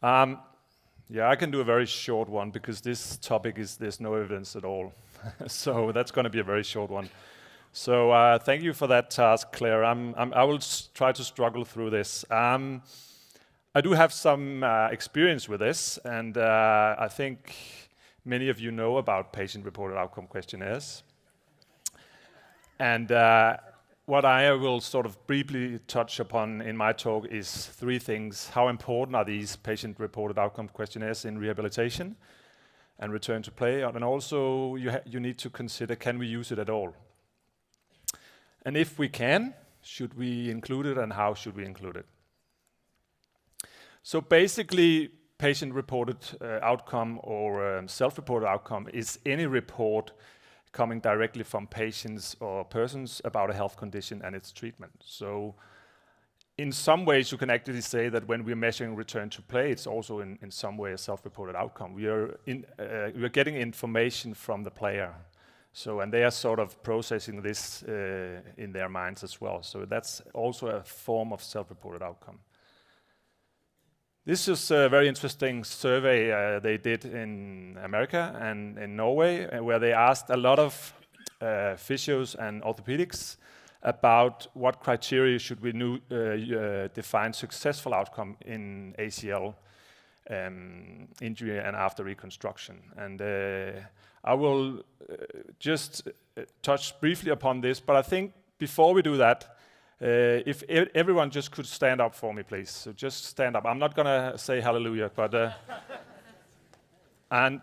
Yeah, I can do a very short one because this topic there's no evidence at all. So that's going to be a very short one. So thank you for that task, Claire. I will try to struggle through this. I do have some experience with this, and I think many of you know about patient-reported outcome questionnaires. And what I will sort of briefly touch upon in my talk is three things. How important are these patient-reported outcome questionnaires in rehabilitation and return to play? And also you need to consider, can we use it at all? And if we can, should we include it, and how should we include it? So basically, patient-reported outcome or self-reported outcome is any report coming directly from patients or persons about a health condition and its treatment. So in some ways, you can actually say that when we're measuring return to play, it's also in some way a self-reported outcome. We're getting information from the player. So, and they are sort of processing this in their minds as well. So that's also a form of self-reported outcome. This is a very interesting survey they did in America and in Norway, where they asked a lot of physios and orthopedics about what criteria should we define successful outcome in ACL injury and after reconstruction. And I will just touch briefly upon this, but I think before we do that, if everyone just could stand up for me, please. So just stand up. I'm not going to say hallelujah, but... and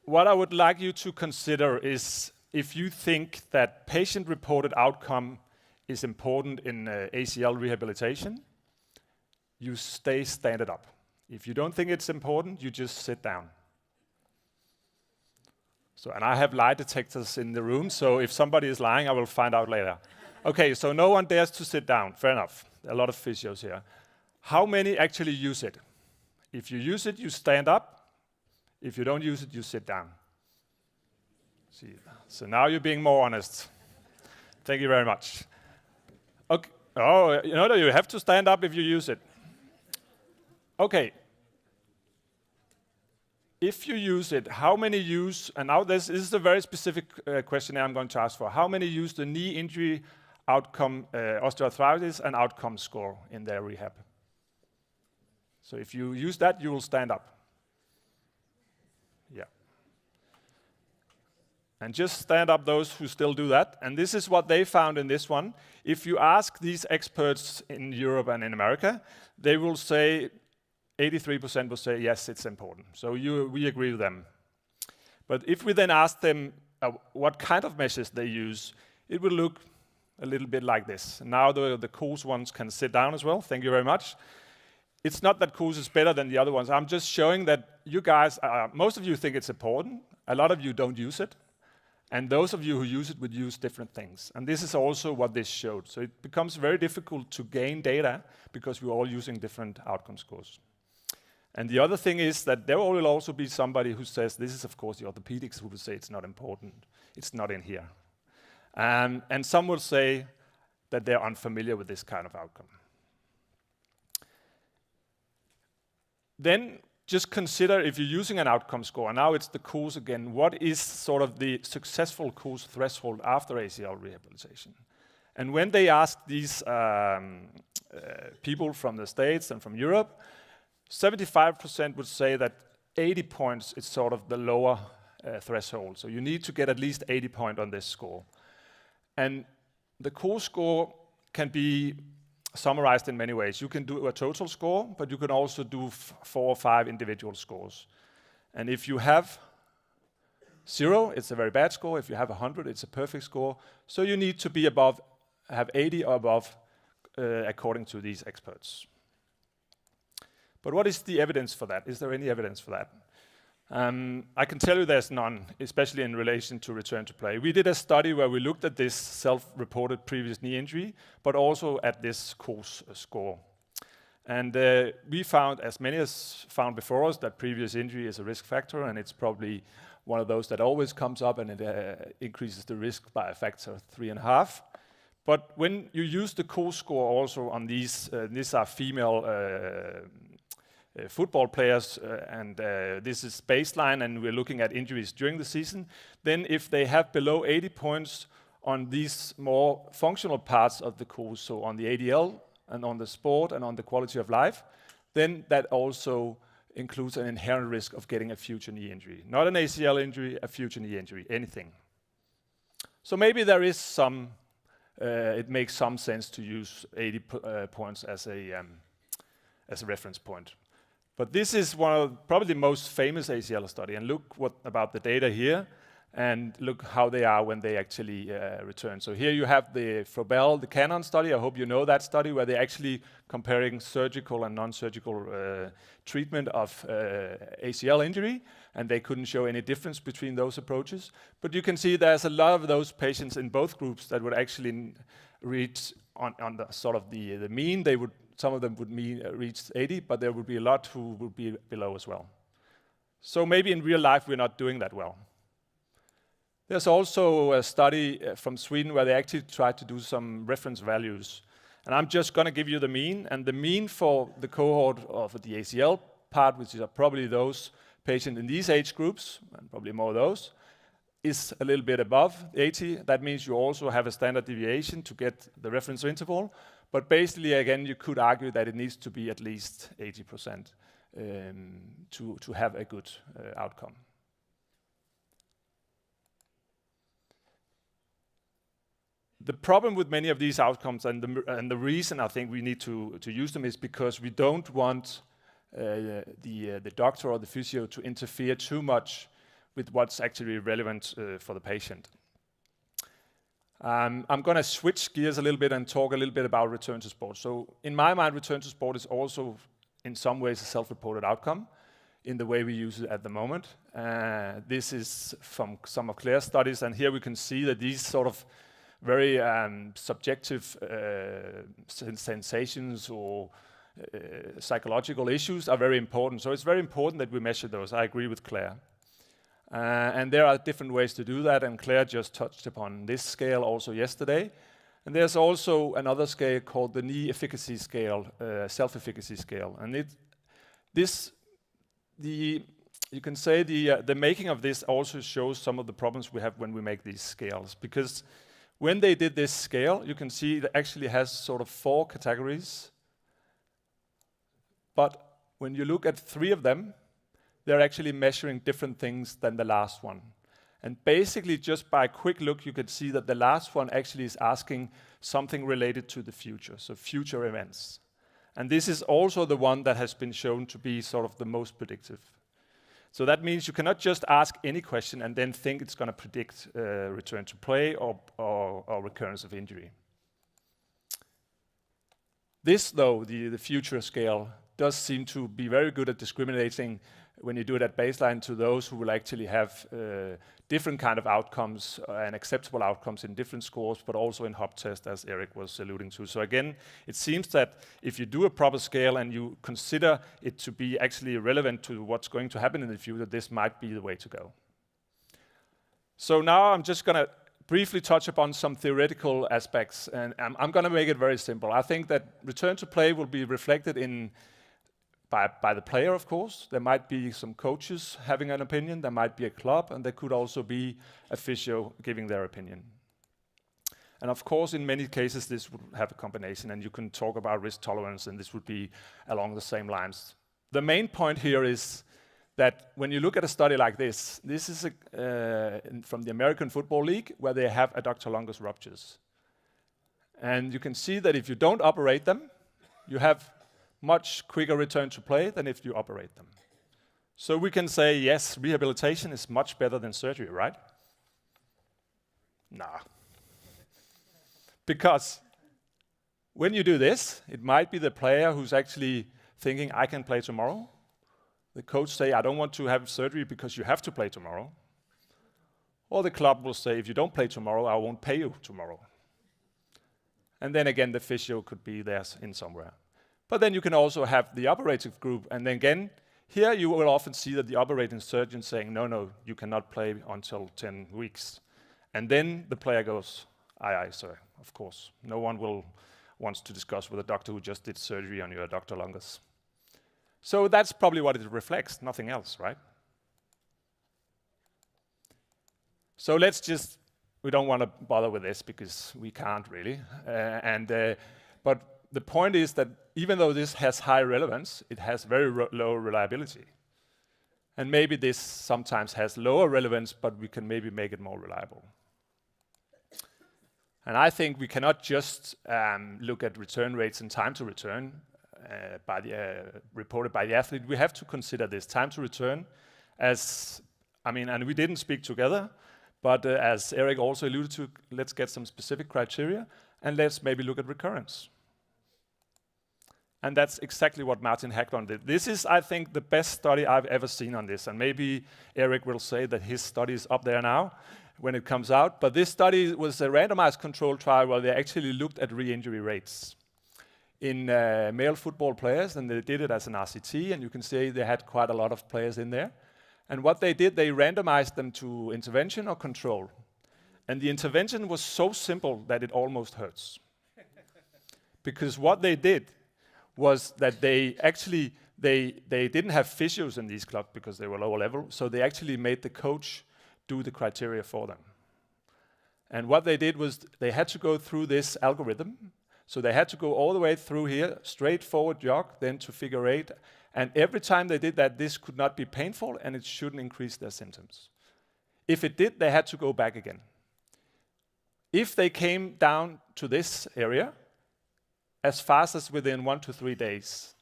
what I would like you to consider is if you think that patient-reported outcome is important in ACL rehabilitation, you stay standing up. If you don't think it's important, you just sit down. So, and I have lie detectors in the room, so if somebody is lying, I will find out later. Okay, so no one dares to sit down. Fair enough. A lot of physios here. How many actually use it? If you use it, you stand up. If you don't use it, you sit down. See, so now you're being more honest. Thank you very much. Okay. Oh, you have to stand up if you use it. Okay. If you use it, how many use, and now this is a very specific questionnaire I'm going to ask for. How many use the knee injury outcome, osteoarthritis and outcome score in their rehab? So if you use that, you will stand up. Yeah. And just stand up those who still do that. And this is what they found in this one. If you ask these experts in Europe and in America, they will say, 83% will say, yes, it's important. So we agree with them. But if we then ask them what kind of measures they use, it will look a little bit like this. Now the course ones can sit down as well. Thank you very much. It's not that course is better than the other ones. I'm just showing that you guys, most of you think it's important. A lot of you don't use it. And those of you who use it would use different things. And this is also what this showed. So it becomes very difficult to gain data because we're all using different outcome scores. And the other thing is that there will also be somebody who says, this is of course the orthopedics who will say it's not important. It's not in here. And some will say that they're unfamiliar with this kind of outcome. Then just consider if you're using an outcome score, and now it's the course again, what is sort of the successful course threshold after ACL rehabilitation? And when they asked these people from the States and from Europe, 75% would say that 80 points is sort of the lower threshold. So you need to get at least 80 points on this score. And the core score can be summarized in many ways. You can do a total score, but you can also do 4 or 5 individual scores. And if you have 0, it's a very bad score. If you have 100, it's a perfect score. So you need to be above, have 80 or above, according to these experts. But what is the evidence for that? Is there any evidence for that? I can tell you there's none, especially in relation to return to play. We did a study where we looked at this self-reported previous knee injury, but also at this course score. And we found, as many as found before us, that previous injury is a risk factor, and it's probably one of those that always comes up, and it increases the risk by a factor of 3.5. But when you use the core score also on these are female football players, and this is baseline, and we're looking at injuries during the season, then if they have below 80 points on these more functional parts of the course, so on the ADL and on the sport and on the quality of life, then that also includes an inherent risk of getting a future knee injury. Not an ACL injury, a future knee injury, anything. So maybe there is some, it makes some sense to use 80 points as a reference point. But this is one of probably the most famous ACL study, and look what about the data here, and look how they are when they actually return. So here you have the Frobel, the Canon study. I hope you know that study, where they're actually comparing surgical and non-surgical treatment of ACL injury, and they couldn't show any difference between those approaches. But you can see there's a lot of those patients in both groups that would actually reach on the sort of the mean. They would, some of them would reach 80, but there would be a lot who would be below as well. So maybe in real life we're not doing that well. There's also a study from Sweden where they actually tried to do some reference values. And I'm just going to give you the mean. And the mean for the cohort of the ACL part, which is probably those patients in these age groups, and probably more of those, is a little bit above 80. That means you also have a standard deviation to get the reference interval. But basically, again, you could argue that it needs to be at least 80% to have a good outcome. The problem with many of these outcomes, and the reason I think we need to use them, is because we don't want the doctor or the physio to interfere too much with what's actually relevant for the patient. I'm going to switch gears a little bit and talk a little bit about return to sport. So in my mind, return to sport is also in some ways a self-reported outcome in the way we use it at the moment. This is from some of Claire's studies, and here we can see that these sort of very subjective sensations or psychological issues are very important. So it's very important that we measure those. I agree with Claire. And there are different ways to do that, and Claire just touched upon this scale also yesterday. And there's also another scale called the knee efficacy scale, self-efficacy scale. And you can say the making of this also shows some of the problems we have when we make these scales, because when they did this scale, you can see it actually has sort of 4 categories. But when you look at 3 of them, they're actually measuring different things than the last one. And basically, just by a quick look, you can see that the last one actually is asking something related to the future, so future events. And this is also the one that has been shown to be sort of the most predictive. So that means you cannot just ask any question and then think it's going to predict return to play or recurrence of injury. This, though, the future scale, does seem to be very good at discriminating when you do it at baseline to those who will actually have different kind of outcomes and acceptable outcomes in different scores, but also in hop test, as Eric was alluding to. So again, it seems that if you do a proper scale and you consider it to be actually relevant to what's going to happen in the future, this might be the way to go. So now I'm just going to briefly touch upon some theoretical aspects, and I'm going to make it very simple. I think that return to play will be reflected in by the player, of course. There might be some coaches having an opinion, there might be a club, and there could also be a physio giving their opinion. And of course, in many cases, this would have a combination, and you can talk about risk tolerance, and this would be along the same lines. The main point here is that when you look at a study like this is from the American Football League, where they have adductor longus ruptures. And you can see that if you don't operate them, you have much quicker return to play than if you operate them. So we can say, yes, rehabilitation is much better than surgery, right? Nah. Because when you do this, it might be the player who's actually thinking, I can play tomorrow. The coach say, I don't want to have surgery because you have to play tomorrow. Or the club will say, if you don't play tomorrow, I won't pay you tomorrow. And then again, the physio could be there in somewhere. But then you can also have the operative group, and then again, here you will often see that the operating surgeon saying, no, you cannot play until 10 weeks. And then the player goes, aye, sir, of course. No one wants to discuss with a doctor who just did surgery on your adductor longus. So that's probably what it reflects, nothing else, right? So we don't want to bother with this because we can't really. But the point is that even though this has high relevance, it has very low reliability. And maybe this sometimes has lower relevance, but we can maybe make it more reliable. And I think we cannot just look at return rates and time to return reported by the athlete. We have to consider this time to return as, and we didn't speak together, but as Eric also alluded to, let's get some specific criteria and let's maybe look at recurrence. And that's exactly what Martin Hagblom did. This is, I think, the best study I've ever seen on this. And maybe Eric will say that his study is up there now when it comes out. But this study was a randomized control trial where they actually looked at re-injury rates in male football players, and they did it as an RCT, and you can see they had quite a lot of players in there. And what they did, they randomized them to intervention or control. And the intervention was so simple that it almost hurts. Because what they did was that they actually, they didn't have physios in these clubs because they were lower level, so they actually made the coach do the criteria for them. And what they did was they had to go through this algorithm. So they had to go all the way through here, straightforward jog, then to figure 8. And every time they did that, this could not be painful and it shouldn't increase their symptoms. If it did, they had to go back again. If they came down to this area, as fast as within 1 to 3 days,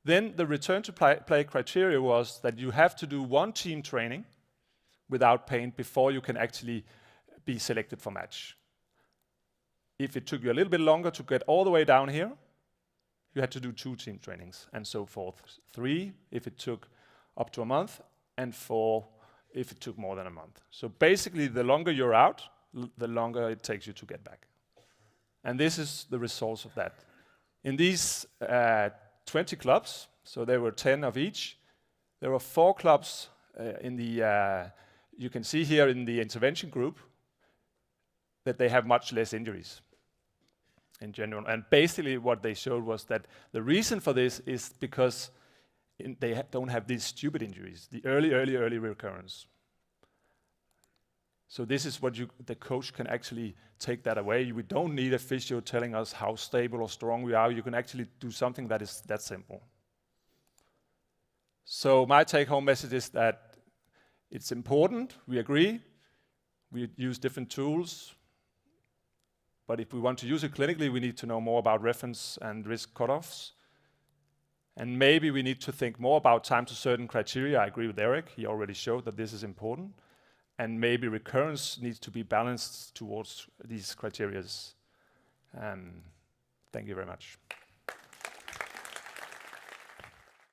then the return to play criteria was that you have to do 1 team training without pain before you can actually be selected for match. If it took you a little bit longer to get all the way down here, you had to do 2 team trainings and so forth. 3 if it took up to a month, and 4 if it took more than a month. So basically, the longer you're out, the longer it takes you to get back. And this is the results of that. In these 20 clubs, so there were 10 of each, there were 4 clubs in the, you can see here in the intervention group, that they have much less injuries in general. And basically what they showed was that the reason for this is because they don't have these stupid injuries, the early recurrence. So this is what the coach can actually take that away. We don't need a physio telling us how stable or strong we are. You can actually do something that is that simple. So my take-home message is that it's important, we agree, we use different tools, but if we want to use it clinically, we need to know more about reference and risk cutoffs. And maybe we need to think more about time to certain criteria. I agree with Eric, he already showed that this is important. And maybe recurrence needs to be balanced towards these criteria. Thank you very much.